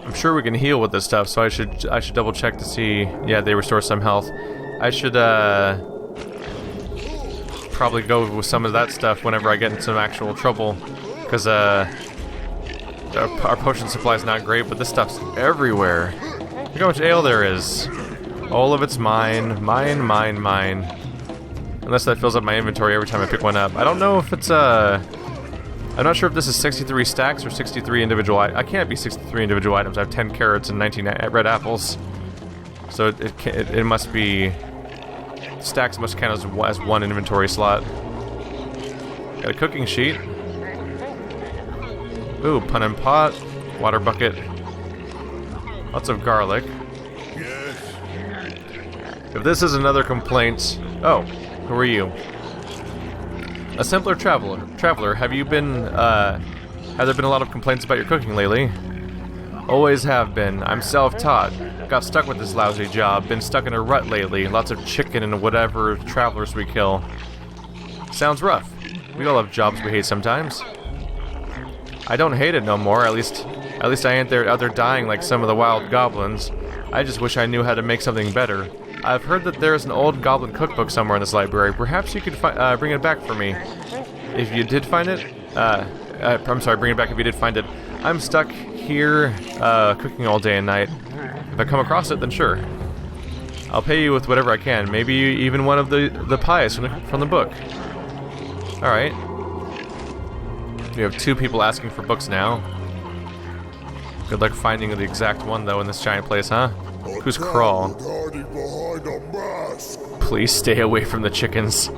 I'm sure we can heal with this stuff, so I should double check to see. Yeah, they restore some health. I should probably go with some of that stuff whenever I get in some actual trouble, because our potion supply is not great, but this stuff's everywhere. Look how much ale there is. All of it's mine, mine, mine, mine. Unless that fills up my inventory every time I pick one up. I don't know if it's I'm not sure if this is 63 stacks or 63 individual I can't be 63 individual items. I have 10 carrots and 19 red apples. So it must be... Stacks must count as one inventory slot. Got a cooking sheet. Ooh, pun and pot. Water bucket. Lots of garlic. If this is another complaint... Oh, who are you? A simpler traveler, have there been a lot of complaints about your cooking lately? Always have been. I'm self-taught. Got stuck with this lousy job. Been stuck in a rut lately. Lots of chicken and whatever travelers we kill. Sounds rough. We all have jobs we hate sometimes. I don't hate it no more. At least I ain't out there dying like some of the wild goblins. I just wish I knew how to make something better. I've heard that there's an old goblin cookbook somewhere in this library. Perhaps you could bring it back for me. If you did find it, I'm sorry, bring it back if you did find it. I'm stuck here, cooking all day and night. If I come across it, then sure. I'll pay you with whatever I can. Maybe even one of the pies from the book. Alright. We have 2 people asking for books now. Good luck finding the exact one, though, in this giant place, huh? Who's Crawl? Please stay away from the chickens.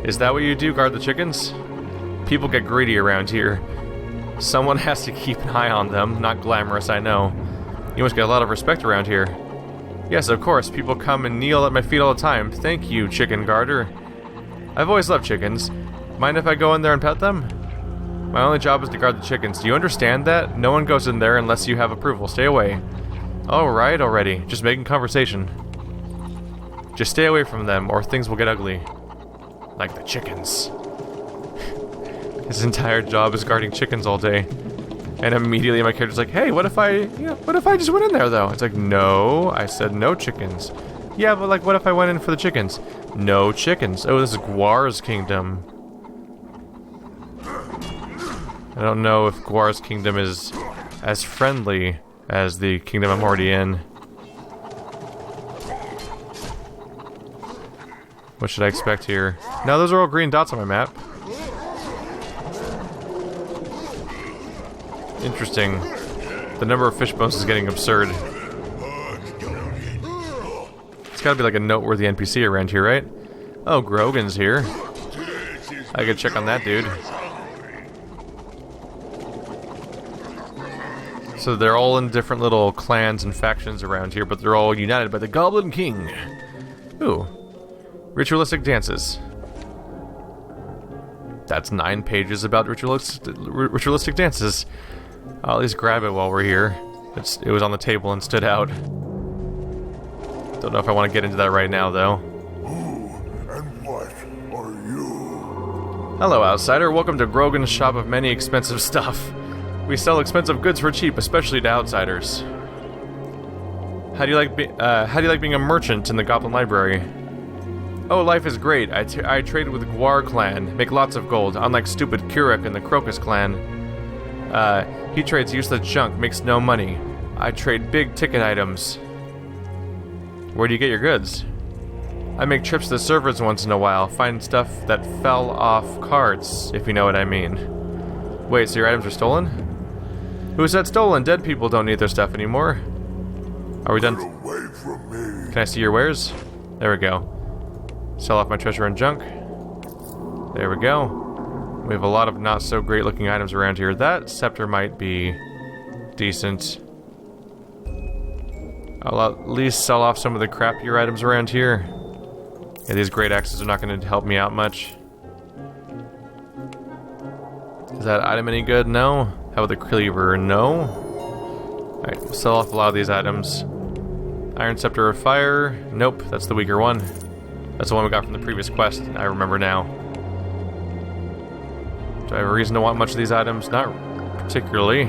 Is that what you do, guard the chickens? People get greedy around here. Someone has to keep an eye on them. Not glamorous, I know. You must get a lot of respect around here. Yes, of course. People come and kneel at my feet all the time. Thank you, chicken guarder. I've always loved chickens. Mind if I go in there and pet them? My only job is to guard the chickens. Do you understand that? No one goes in there unless you have approval. Stay away. Alright already. Just making conversation. Just stay away from them, or things will get ugly. Like the chickens. His entire job is guarding chickens all day. And immediately my character's like, hey, what if I just went in there, though? It's like, no, I said no chickens. Yeah, but like, what if I went in for the chickens? No chickens. Oh, this is Guar's kingdom. I don't know if Guar's kingdom is as friendly as the kingdom I'm already in. What should I expect here? No, those are all green dots on my map. Interesting. The number of fish bones is getting absurd. It's gotta be like a noteworthy NPC around here, right? Oh, Grogan's here. I could check on that dude. So they're all in different little clans and factions around here, but they're all united by the Goblin King. Ooh. Ritualistic dances. That's 9 pages about ritualistic dances. I'll at least grab it while we're here. It was on the table and stood out. Don't know if I want to get into that right now, though. Who and what are you? Hello, outsider. Welcome to Grogan's shop of many expensive stuff. We sell expensive goods for cheap, especially to outsiders. How do you like being a merchant in the Goblin Library? Oh, life is great. I trade with the Guar clan, make lots of gold, unlike stupid Curate and the Crocus clan. He trades useless junk, makes no money. I trade big ticket items. Where do you get your goods? I make trips to the servers once in a while, find stuff that fell off carts, if you know what I mean. Wait, so your items are stolen? Who said stolen? Dead people don't need their stuff anymore. Are we done? Get away from me. Can I see your wares? There we go. Sell off my treasure and junk. There we go. We have a lot of not so great looking items around here. That scepter might be decent. I'll at least sell off some of the crappier items around here. Yeah, these great axes are not going to help me out much. Is that item any good? No. How about the cleaver? No. Alright, we'll sell off a lot of these items. Iron Scepter of Fire. Nope, that's the weaker one. That's the one we got from the previous quest, I remember now. Do I have a reason to want much of these items? Not particularly.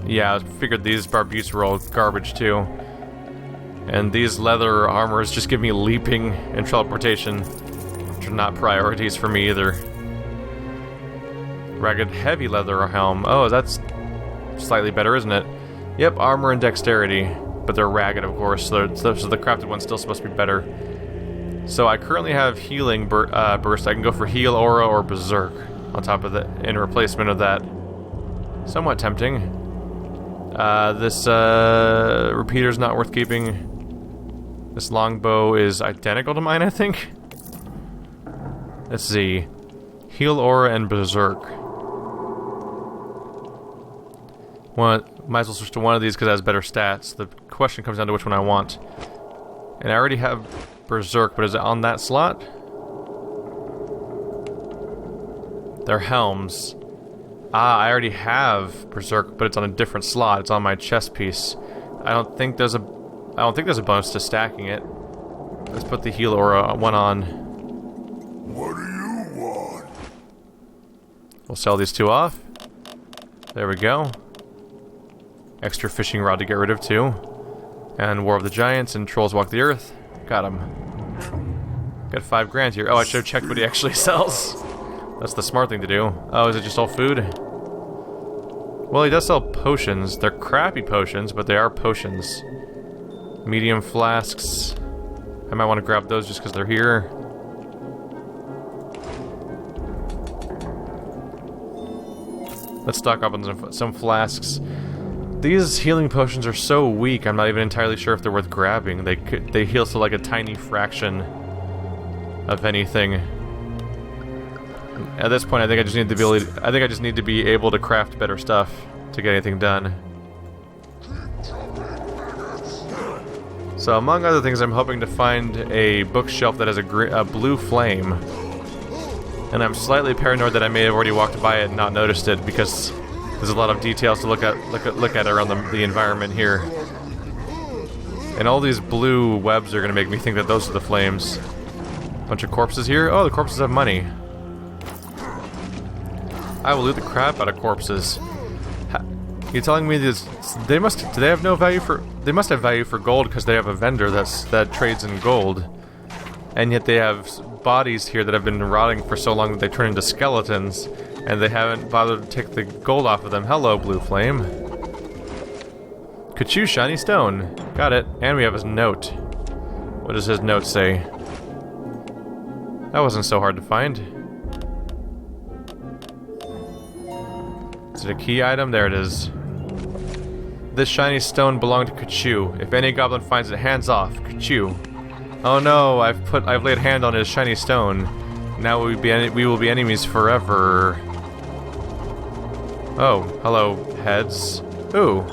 Yeah, I figured these barbutes were all garbage too. And these leather armors just give me leaping and teleportation, which are not priorities for me either. Ragged heavy leather helm. Oh, that's slightly better, isn't it? Yep, armor and dexterity. But they're ragged, of course, so the crafted one's still supposed to be better. So I currently have healing burst. I can go for heal, aura, or berserk on top of it in replacement of that. Somewhat tempting. This repeater's not worth keeping. This longbow is identical to mine, I think. Let's see. Heal, aura, and berserk. Might as well switch to one of these because it has better stats. The question comes down to which one I want. And I already have berserk, but is it on that slot? They're helms. Ah, I already have berserk, but it's on a different slot. It's on my chest piece. I don't think there's a bonus to stacking it. Let's put the heal aura one on. What do you want? We'll sell these two off. There we go. Extra fishing rod to get rid of too. And War of the Giants and Trolls Walk the Earth. Got him. Got 5 grand here. Oh, I should have checked what he actually sells. That's the smart thing to do. Oh, is it just all food? Well, he does sell potions. They're crappy potions, but they are potions. Medium flasks. I might want to grab those just because they're here. Let's stock up on some flasks. These healing potions are so weak, I'm not even entirely sure if they're worth grabbing. They heal to like a tiny fraction of anything. At this point, I think I just need to be able to craft better stuff to get anything done. So, among other things, I'm hoping to find a bookshelf that has a blue flame. And I'm slightly paranoid that I may have already walked by it and not noticed it because there's a lot of details to look at around the environment here. And all these blue webs are going to make me think that those are the flames. Bunch of corpses here. Oh, the corpses have money. I will loot the crap out of corpses. You're telling me this? They must have value for gold because they have a vendor that trades in gold, and yet they have bodies here that have been rotting for so long that they turn into skeletons, and they haven't bothered to take the gold off of them. Hello, blue flame. Kachu, shiny stone. Got it. And we have his note. What does his note say? That wasn't so hard to find. Is it a key item? There it is. This shiny stone belonged to Kachu. If any goblin finds it, hands off. Kachu. Oh no, I've laid hand on his shiny stone. Now we will be enemies forever. Oh, hello, heads. Ooh.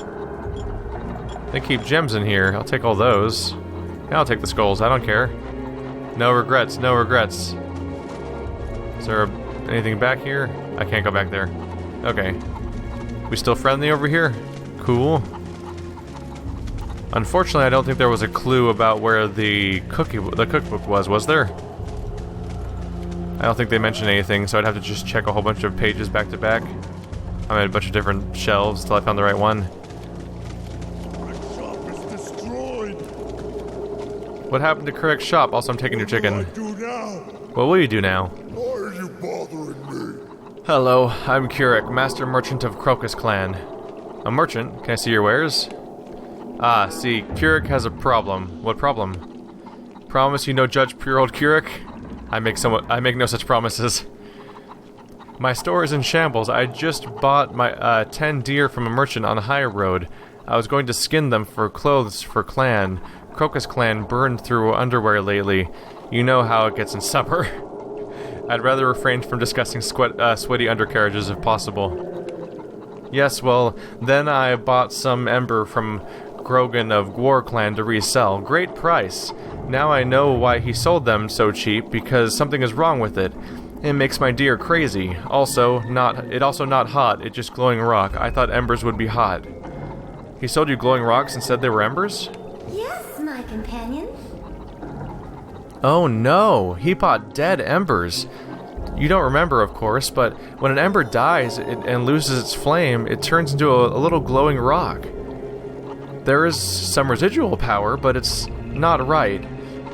They keep gems in here. I'll take all those. Yeah, I'll take the skulls. I don't care. No regrets, no regrets. Is there anything back here? I can't go back there. Okay. We still friendly over here? Cool. Unfortunately, I don't think there was a clue about where the cookbook was there? I don't think they mentioned anything, so I'd have to just check a whole bunch of pages back to back. I made a bunch of different shelves till I found the right one. My shop is destroyed. What happened to Curate's shop? Also, I'm taking your chicken. What do I do now? What will you do now? Why are you bothering me? Hello, I'm Curate, Master Merchant of Crocus Clan. A merchant? Can I see your wares? Ah, see, Curate has a problem. What problem? Promise you no judge, pure old Curate? I make no such promises. My store is in shambles. I just bought my 10 deer from a merchant on the high road. I was going to skin them for clothes for clan. Crocus Clan burned through underwear lately. You know how it gets in summer. I'd rather refrain from discussing sweaty undercarriages if possible. Yes, well, then I bought some Ember from Grogan of War Clan to resell. Great price. Now I know why he sold them so cheap, because something is wrong with it. It makes my deer crazy. It also not hot, it's just glowing rock. I thought embers would be hot. He sold you glowing rocks and said they were embers? Yes, my companion. Oh no, he bought dead embers. You don't remember, of course, but when an ember dies and loses its flame, it turns into a little glowing rock. There is some residual power, but it's not right.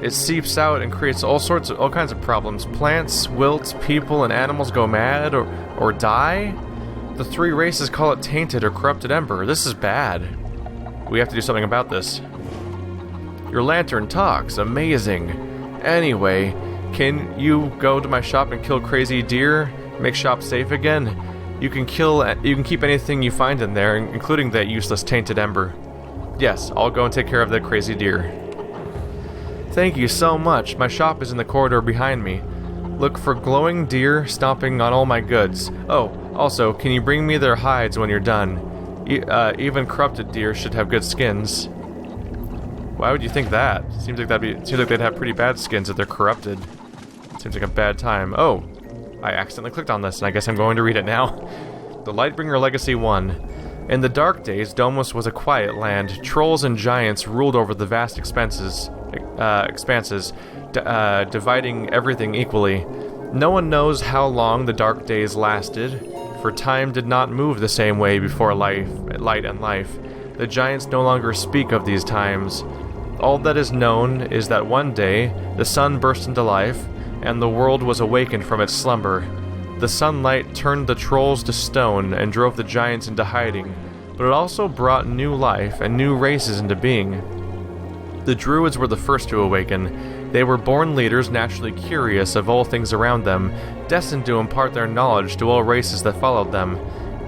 It seeps out and creates all kinds of problems. Plants, wilt, people, and animals go mad or die. The three races call it tainted or corrupted ember. This is bad. We have to do something about this. Your lantern talks. Amazing. Anyway, can you go to my shop and kill crazy deer? Make shop safe again? You can keep anything you find in there, including that useless tainted ember. Yes, I'll go and take care of the crazy deer. Thank you so much. My shop is in the corridor behind me. Look for glowing deer stomping on all my goods. Oh, also, can you bring me their hides when you're done? Even corrupted deer should have good skins. Why would you think that? Seems like they'd have pretty bad skins if they're corrupted. Seems like a bad time. Oh, I accidentally clicked on this, and I guess I'm going to read it now. The Lightbringer Legacy 1. In the dark days, Domos was a quiet land. Trolls and giants ruled over the vast expanses, dividing everything equally. No one knows how long the dark days lasted, for time did not move the same way before light and life. The giants no longer speak of these times. All that is known is that one day the sun burst into life, and the world was awakened from its slumber. The sunlight turned the trolls to stone and drove the giants into hiding, but it also brought new life and new races into being. The druids were the first to awaken. They were born leaders naturally curious of all things around them, destined to impart their knowledge to all races that followed them.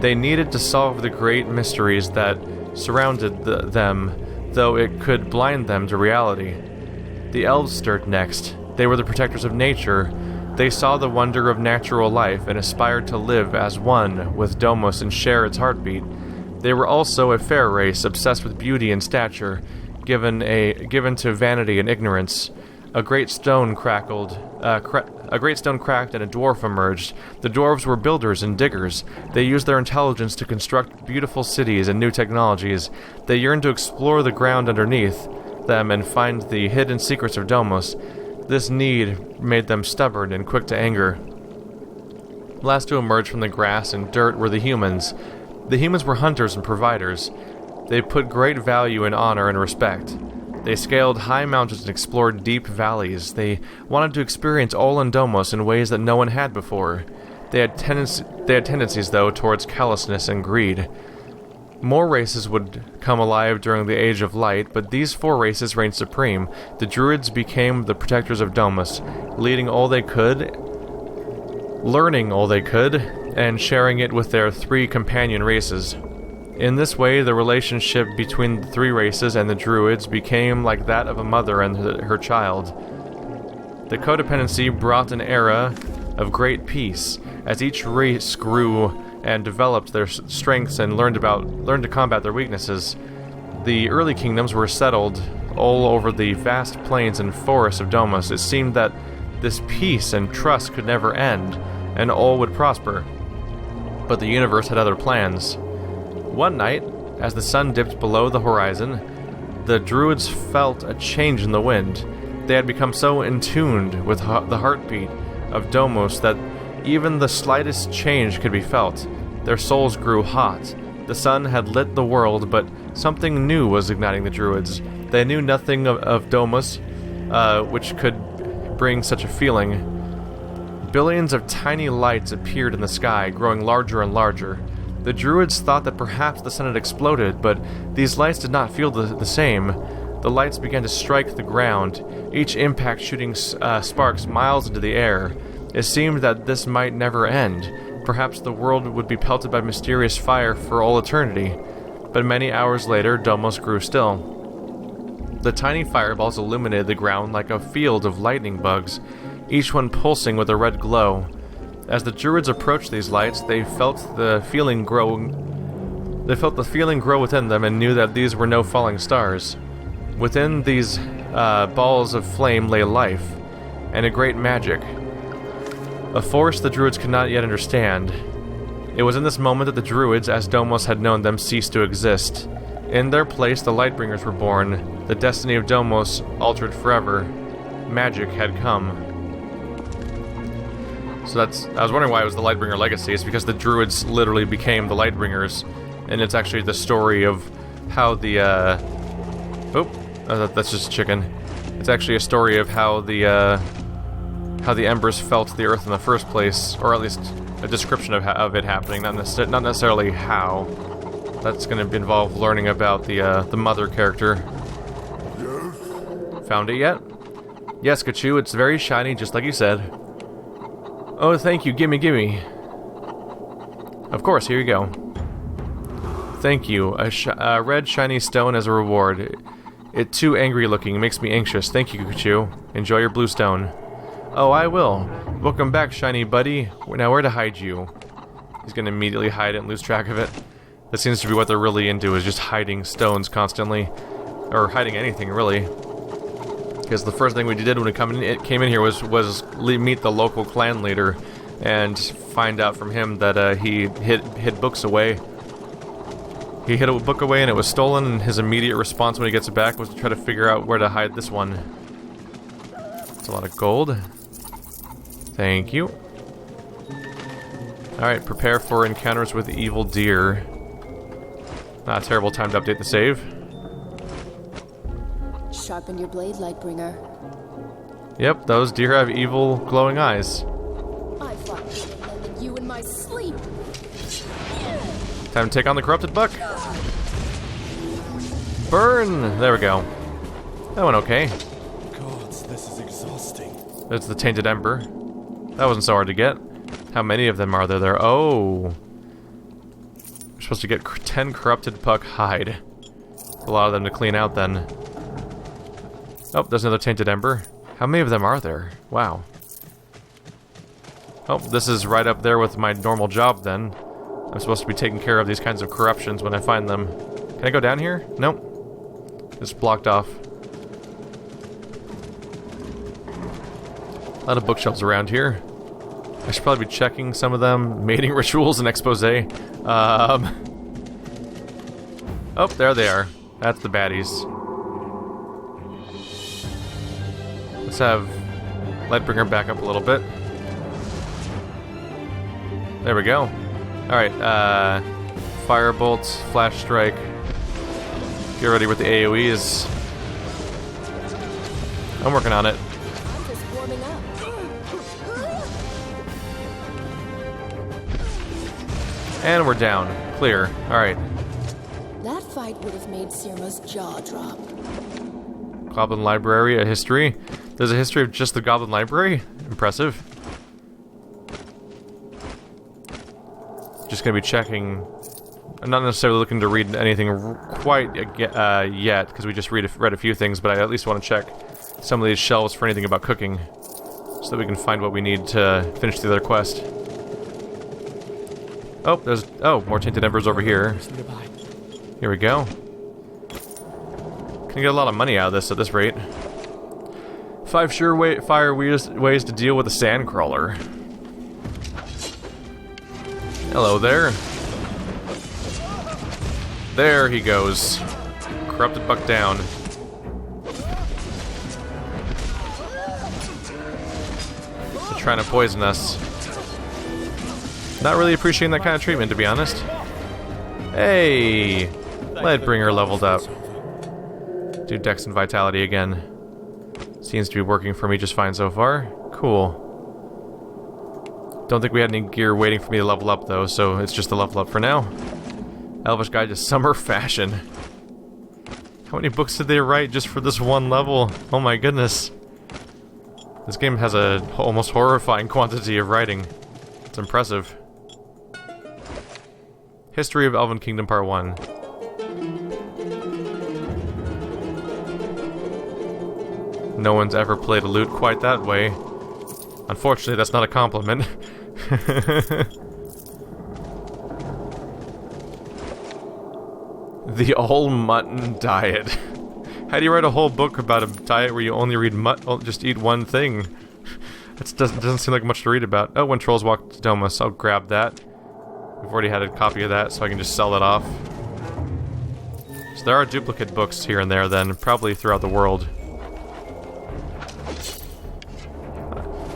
They needed to solve the great mysteries that surrounded them, though it could blind them to reality. The elves stirred next. They were the protectors of nature. They saw the wonder of natural life and aspired to live as one with Domos and share its heartbeat. They were also a fair race, obsessed with beauty and stature, given to vanity and ignorance. A great stone cracked, and a dwarf emerged. The dwarves were builders and diggers. They used their intelligence to construct beautiful cities and new technologies. They yearned to explore the ground underneath them and find the hidden secrets of Domos. This need made them stubborn and quick to anger. Last to emerge from the grass and dirt were the humans. The humans were hunters and providers. They put great value in honor and respect. They scaled high mountains and explored deep valleys. They wanted to experience all in Domos in ways that no one had before. They had tendencies, though, towards callousness and greed. More races would come alive during the Age of Light, but these four races reigned supreme. The druids became the protectors of Domos, leading all they could, learning all they could, and sharing it with their three companion races. In this way, the relationship between the three races and the druids became like that of a mother and her child. The codependency brought an era of great peace, as each race grew and developed their strengths and learned to combat their weaknesses. The early kingdoms were settled all over the vast plains and forests of Domos. It seemed that this peace and trust could never end, and all would prosper. But the universe had other plans. One night, as the sun dipped below the horizon, the druids felt a change in the wind. They had become so in tune with the heartbeat of Domos that even the slightest change could be felt. Their souls grew hot. The sun had lit the world, but something new was igniting the druids. They knew nothing of Domos, which could bring such a feeling. Billions of tiny lights appeared in the sky, growing larger and larger. The druids thought that perhaps the sun had exploded, but these lights did not feel the same. The lights began to strike the ground, each impact shooting sparks miles into the air. It seemed that this might never end. Perhaps the world would be pelted by mysterious fire for all eternity. But many hours later, Domos grew still. The tiny fireballs illuminated the ground like a field of lightning bugs, each one pulsing with a red glow. As the druids approached these lights, they felt the feeling grow within them and knew that these were no falling stars. Within these balls of flame lay life, and a great magic. A force the druids could not yet understand. It was in this moment that the druids, as Domos had known them, ceased to exist. In their place, the Lightbringers were born. The destiny of Domos altered forever. Magic had come. So that's... I was wondering why it was the Lightbringer legacy. It's because the druids literally became the Lightbringers. And it's actually the story of how the, that's just chicken. It's actually a story of how the Embers fell to the earth in the first place. Or at least a description of it happening, not necessarily how. That's going to involve learning about the mother character. Yes? Found it yet? Yes, Kachu, it's very shiny, just like you said. Oh, thank you, gimme. Of course, here you go. Thank you, a red shiny stone as a reward. It's too angry looking, makes me anxious. Thank you, Kachu. Enjoy your blue stone. Oh, I will. Welcome back, shiny buddy. Now where to hide you? He's gonna immediately hide it and lose track of it. That seems to be what they're really into, is just hiding stones constantly. Or hiding anything, really. Because the first thing we did when we came in here was meet the local clan leader and find out from him that he hid books away. He hid a book away and it was stolen, and his immediate response when he gets it back was to try to figure out where to hide this one. It's a lot of gold. Thank you. Alright, prepare for encounters with evil deer. Not a terrible time to update the save. Sharpen your blade, Lightbringer. Yep, those deer have evil, glowing eyes. I fought better than you in my sleep. Time to take on the corrupted buck. Burn! There we go. That went okay. Gods, this is exhausting. There's the tainted ember. That wasn't so hard to get. How many of them are there? Oh. We're supposed to get 10 corrupted buck hide. A lot of them to clean out then. Oh, there's another tainted ember. How many of them are there? Wow. Oh, this is right up there with my normal job then. I'm supposed to be taking care of these kinds of corruptions when I find them. Can I go down here? Nope. It's blocked off. A lot of bookshelves around here. I should probably be checking some of them. Mating rituals and expose. Oh, there they are. That's the baddies. Let's have Lightbringer back up a little bit. There we go. Alright, Firebolt, Flash Strike. Get ready with the AoEs. I'm working on it. I'm just warming up. And we're down. Clear. Alright. That fight would have made Sirma's jaw drop. Goblin Library, a history. There's a history of just the Goblin Library? Impressive. Just gonna be checking. I'm not necessarily looking to read anything quite yet, because we just read a few things, but I at least want to check some of these shelves for anything about cooking, so that we can find what we need to finish the other quest. Oh, there's... oh, more tainted embers over here. Here we go. Can get a lot of money out of this at this rate. 5 surefire ways to deal with a sandcrawler. Hello there. There he goes. Corrupted buck down. They're trying to poison us. Not really appreciating that kind of treatment, to be honest. Hey! Lightbringer leveled up. Do Dex and Vitality again. Seems to be working for me just fine so far. Cool. Don't think we had any gear waiting for me to level up, though, so it's just a level up for now. Elvish Guide to Summer Fashion. How many books did they write just for this one level? Oh my goodness. This game has a almost horrifying quantity of writing. It's impressive. History of Elven Kingdom Part 1. No one's ever played a lute quite that way. Unfortunately, that's not a compliment. The All Mutton Diet. How do you write a whole book about a diet where you only read just eat one thing? That doesn't seem like much to read about. Oh, when trolls walk to Domus, I'll grab that. We've already had a copy of that, so I can just sell it off. So there are duplicate books here and there then, probably throughout the world.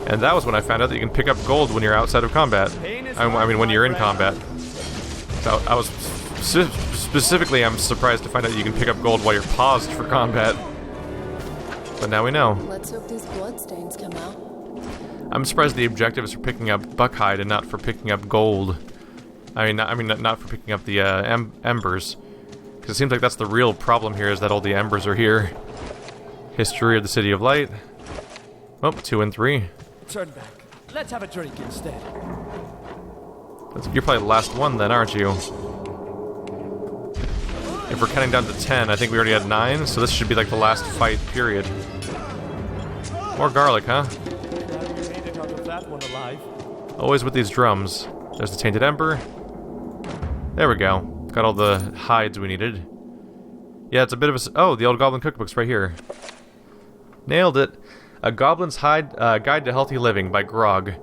And that was when I found out that you can pick up gold when you're outside of combat. I mean, when you're in combat. So I was specifically, I'm surprised to find out you can pick up gold while you're paused for combat. But now we know. Let's hope these bloodstains come out. I'm surprised the objective is for picking up buckhide and not for picking up gold. Not for picking up the embers. Because it seems like that's the real problem here, is that all the embers are here. History of the City of Light. Oh, 2 and 3. Turn back. Let's have a drink instead. You're probably the last one then, aren't you? If we're counting down to 10, I think we already had 9, so this should be like the last fight, period. More garlic, huh? Always with these drums. There's the tainted ember. There we go. Got all the hides we needed. Yeah, it's a bit of a... Oh, the old Goblin cookbook's right here. Nailed it. A Goblin's Guide to Healthy Living by Grog.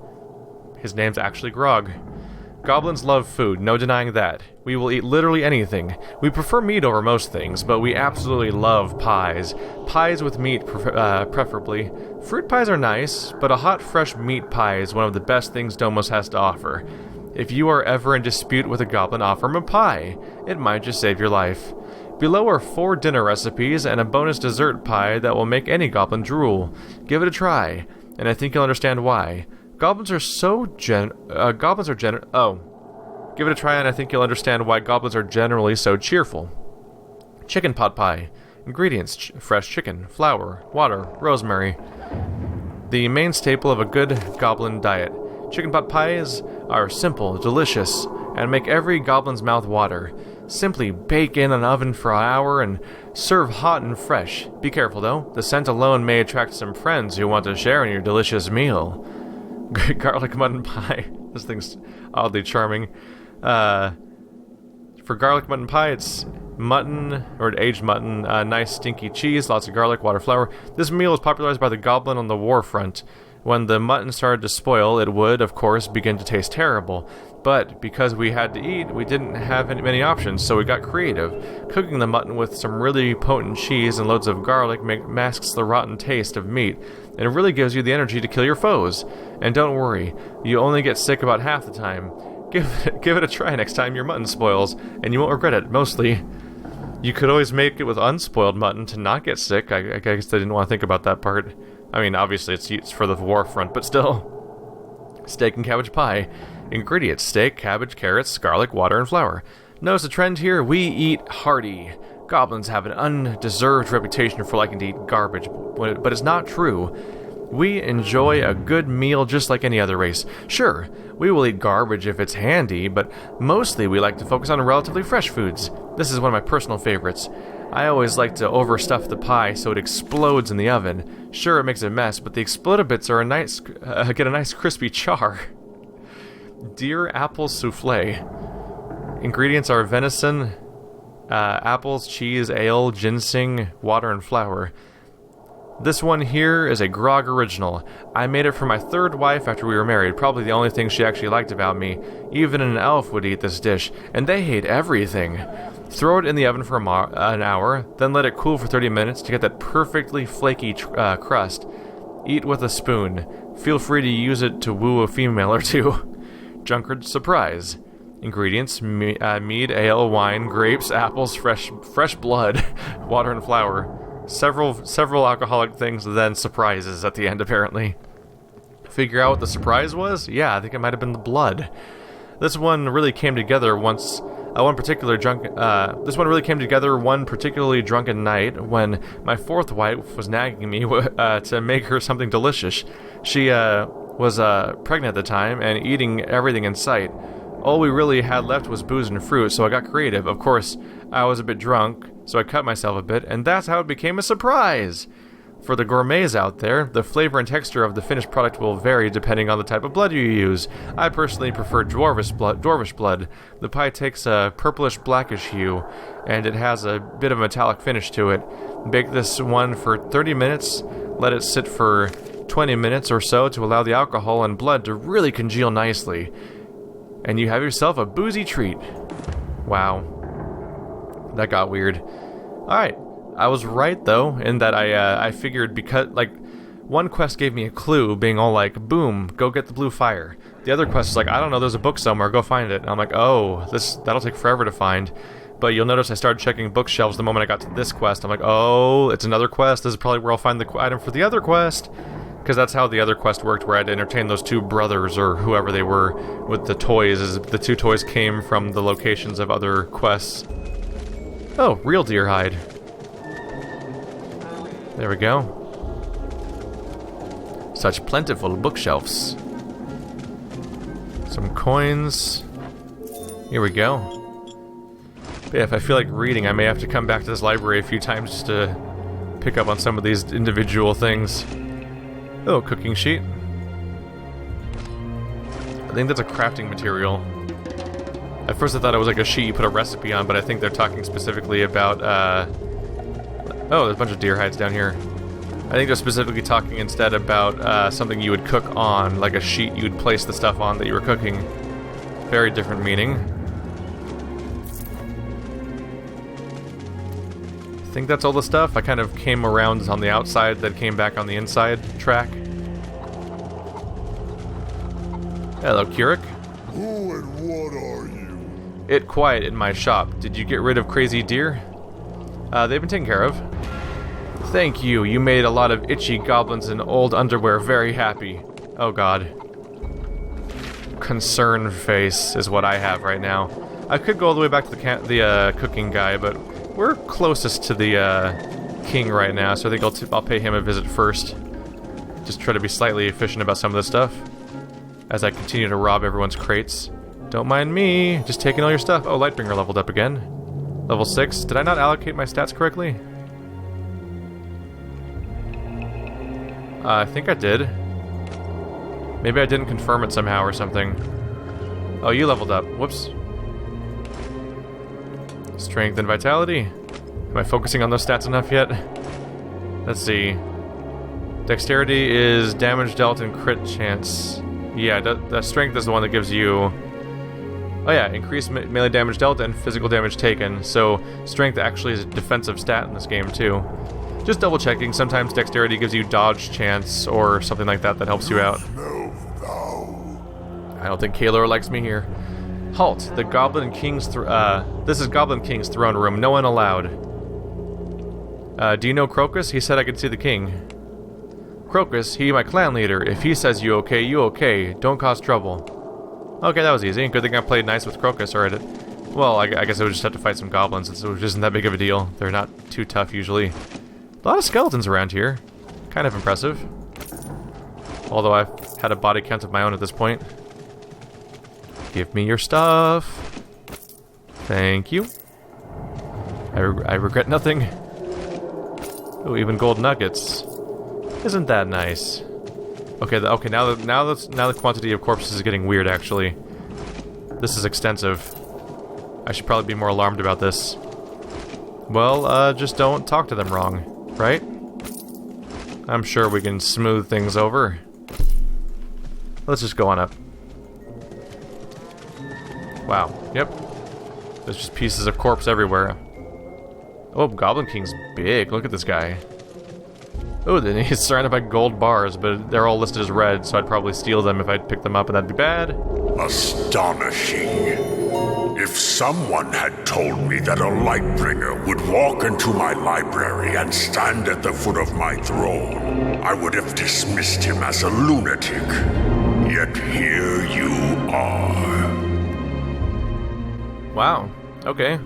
His name's actually Grog. Goblins love food, no denying that. We will eat literally anything. We prefer meat over most things, but we absolutely love pies. Pies with meat, preferably. Fruit pies are nice, but a hot, fresh meat pie is one of the best things Domos has to offer. If you are ever in dispute with a goblin, offer him a pie. It might just save your life. Below are 4 dinner recipes and a bonus dessert pie that will make any goblin drool. Give it a try, and I think you'll understand why. Goblins are Give it a try and I think you'll understand why goblins are generally so cheerful. Chicken pot pie. Ingredients: fresh chicken, flour, water, rosemary. The main staple of a good goblin diet. Chicken pot pies are simple, delicious, and make every goblin's mouth water. Simply bake in an oven for an hour and serve hot and fresh. Be careful though, the scent alone may attract some friends who want to share in your delicious meal. Garlic mutton pie. This thing's oddly charming. For garlic mutton pie, it's mutton, or aged mutton, nice stinky cheese, lots of garlic, water, flour. This meal was popularized by the goblin on the war front. When the mutton started to spoil, it would, of course, begin to taste terrible. But because we had to eat, we didn't have many options, so we got creative. Cooking the mutton with some really potent cheese and loads of garlic masks the rotten taste of meat, and it really gives you the energy to kill your foes. And don't worry, you only get sick about half the time. Give it a try next time your mutton spoils, and you won't regret it, mostly. You could always make it with unspoiled mutton to not get sick. I guess they didn't want to think about that part. I mean, obviously it's for the war front, but still. Steak and cabbage pie. Ingredients: steak, cabbage, carrots, garlic, water, and flour. Notice the trend here? We eat hearty. Goblins have an undeserved reputation for liking to eat garbage, but it's not true. We enjoy a good meal just like any other race. Sure, we will eat garbage if it's handy, but mostly we like to focus on relatively fresh foods. This is one of my personal favorites. I always like to overstuff the pie so it explodes in the oven. Sure, it makes a mess, but the exploded bits are get a nice crispy char. Deer apple souffle. Ingredients are venison, apples, cheese, ale, ginseng, water, and flour. This one here is a Grog original. I made it for my third wife after we were married, probably the only thing she actually liked about me. Even an elf would eat this dish, and they hate everything. Throw it in the oven for an hour, then let it cool for 30 minutes to get that perfectly flaky crust. Eat with a spoon. Feel free to use it to woo a female or two. Junkard surprise. Ingredients: mead, ale, wine, grapes, apples, fresh blood, water, and flour. Several alcoholic things, then surprises at the end, apparently. Figure out what the surprise was? Yeah, I think it might have been the blood. This one really came together one particularly drunken night when my fourth wife was nagging me to make her something delicious. She was pregnant at the time and eating everything in sight. All we really had left was booze and fruit, so I got creative. Of course, I was a bit drunk, so I cut myself a bit, and that's how it became a surprise! For the gourmets out there, the flavor and texture of the finished product will vary depending on the type of blood you use. I personally prefer dwarvish blood. The pie takes a purplish-blackish hue, and it has a bit of a metallic finish to it. Bake this one for 30 minutes, let it sit for 20 minutes or so to allow the alcohol and blood to really congeal nicely. And you have yourself a boozy treat. Wow. That got weird. Alright. I was right, though, in that I figured because, One quest gave me a clue, being all like, boom, go get the blue fire. The other quest is like, I don't know, there's a book somewhere, go find it. And I'm like, oh, that'll take forever to find. But you'll notice I started checking bookshelves the moment I got to this quest. I'm like, oh, it's another quest. This is probably where I'll find the item for the other quest. Because that's how the other quest worked, where I had to entertain those two brothers, or whoever they were, with the toys. Is the two toys came from the locations of other quests. Oh, real deer hide. There we go. Such plentiful bookshelves. Some coins. Here we go. But yeah, if I feel like reading, I may have to come back to this library a few times just to pick up on some of these individual things. Oh, cooking sheet. I think that's a crafting material. At first I thought it was like a sheet you put a recipe on, but I think they're talking specifically about, oh, there's a bunch of deer hides down here. I think they're specifically talking instead about something you would cook on, like a sheet you would place the stuff on that you were cooking. Very different meaning. I think that's all the stuff. I kind of came around on the outside, then came back on the inside track. Hello, Curate. Who and what are you? It quiet in my shop. Did you get rid of crazy deer? They've been taken care of. Thank you. You made a lot of itchy goblins in old underwear very happy. Oh god. Concern face is what I have right now. I could go all the way back to the cooking guy, but we're closest to the king right now, so I think I'll pay him a visit first. Just try to be slightly efficient about some of this stuff as I continue to rob everyone's crates. Don't mind me, just taking all your stuff. Oh, Lightbringer leveled up again. Level 6. Did I not allocate my stats correctly? I think I did. Maybe I didn't confirm it somehow or something. Oh, you leveled up. Whoops. Strength and vitality. Am I focusing on those stats enough yet? Let's see. Dexterity is damage dealt and crit chance. Yeah, the strength is the one that gives you... Oh yeah, increased melee damage dealt and physical damage taken. So strength actually is a defensive stat in this game too. Just double checking. Sometimes dexterity gives you dodge chance or something like that that helps you out. I don't think Kaelor likes me here. Halt! The Goblin King's this is Goblin King's throne room. No one allowed. Do you know Crocus? He said I could see the king. Crocus, he my clan leader. If he says you okay, you okay. Don't cause trouble. Okay, that was easy. Good thing I played nice with Crocus, or well, I guess I would just have to fight some goblins, which isn't that big of a deal. They're not too tough usually. A lot of skeletons around here. Kind of impressive. Although I've had a body count of my own at this point. Give me your stuff. Thank you. I regret nothing. Oh, even gold nuggets. Isn't that nice? Okay, okay. Now the quantity of corpses is getting weird. Actually, this is extensive. I should probably be more alarmed about this. Well, just don't talk to them wrong, right? I'm sure we can smooth things over. Let's just go on up. Wow. Yep. There's just pieces of corpse everywhere. Oh, Goblin King's big. Look at this guy. Oh, then he's surrounded by gold bars, but they're all listed as red, so I'd probably steal them if I'd pick them up, and that'd be bad. Astonishing. If someone had told me that a Lightbringer would walk into my library and stand at the foot of my throne, I would have dismissed him as a lunatic. Yet here you are. Wow. Okay.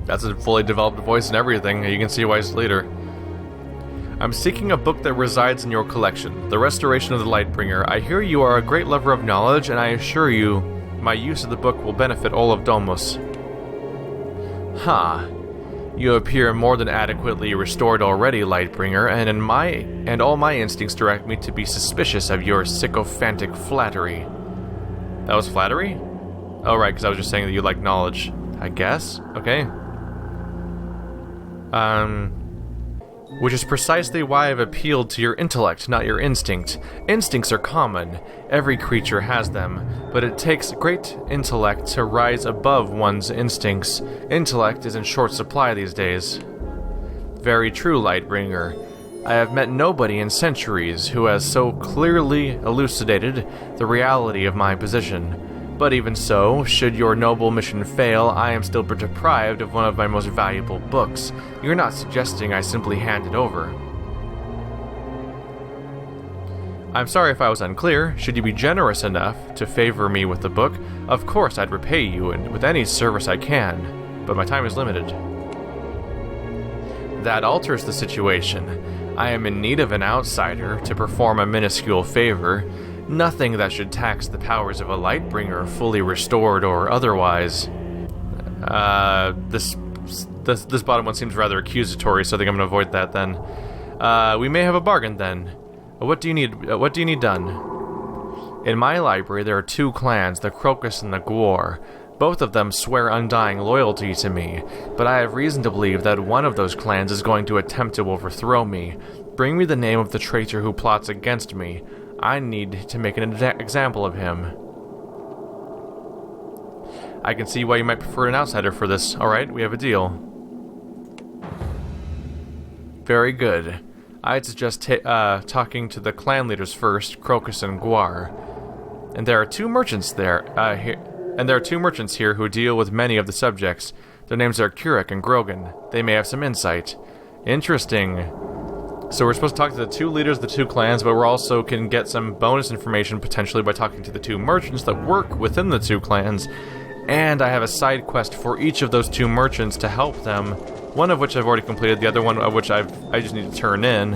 That's a fully developed voice and everything. You can see why it's later. I'm seeking a book that resides in your collection, The Restoration of the Lightbringer. I hear you are a great lover of knowledge, and I assure you, my use of the book will benefit all of Domus. Ha! You appear more than adequately restored already, Lightbringer, and all my instincts direct me to be suspicious of your sycophantic flattery. That was flattery? Oh, right, because I was just saying that you like knowledge. I guess? Okay. Which is precisely why I've appealed to your intellect, not your instinct. Instincts are common. Every creature has them. But it takes great intellect to rise above one's instincts. Intellect is in short supply these days. Very true, Lightbringer. I have met nobody in centuries who has so clearly elucidated the reality of my position. But even so, should your noble mission fail, I am still deprived of one of my most valuable books. You're not suggesting I simply hand it over. I'm sorry if I was unclear. Should you be generous enough to favor me with the book, of course I'd repay you and with any service I can, but my time is limited. That alters the situation. I am in need of an outsider to perform a minuscule favor, nothing that should tax the powers of a Lightbringer, fully restored or otherwise. This bottom one seems rather accusatory, so I think I'm going to avoid that then. We may have a bargain then. What do you need done? In my library there are two clans, the Crocus and the Gwar. Both of them swear undying loyalty to me, but I have reason to believe that one of those clans is going to attempt to overthrow me. Bring me the name of the traitor who plots against me. I need to make an example of him. I can see why you might prefer an outsider for this. Alright, we have a deal. Very good. I'd suggest talking to the clan leaders first, Crocus and Gwar. And there are two merchants here who deal with many of the subjects. Their names are Curate and Grogan. They may have some insight. Interesting. So we're supposed to talk to the two leaders of the two clans, but we're also can get some bonus information potentially by talking to the two merchants that work within the two clans. And I have a side quest for each of those two merchants to help them. One of which I've already completed, the other one of which I just need to turn in.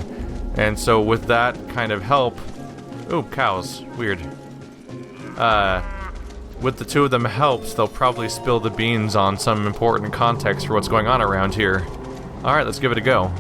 And so with that kind of help... Ooh, cows. Weird. With the two of them helps, they'll probably spill the beans on some important context for what's going on around here. Alright, let's give it a go.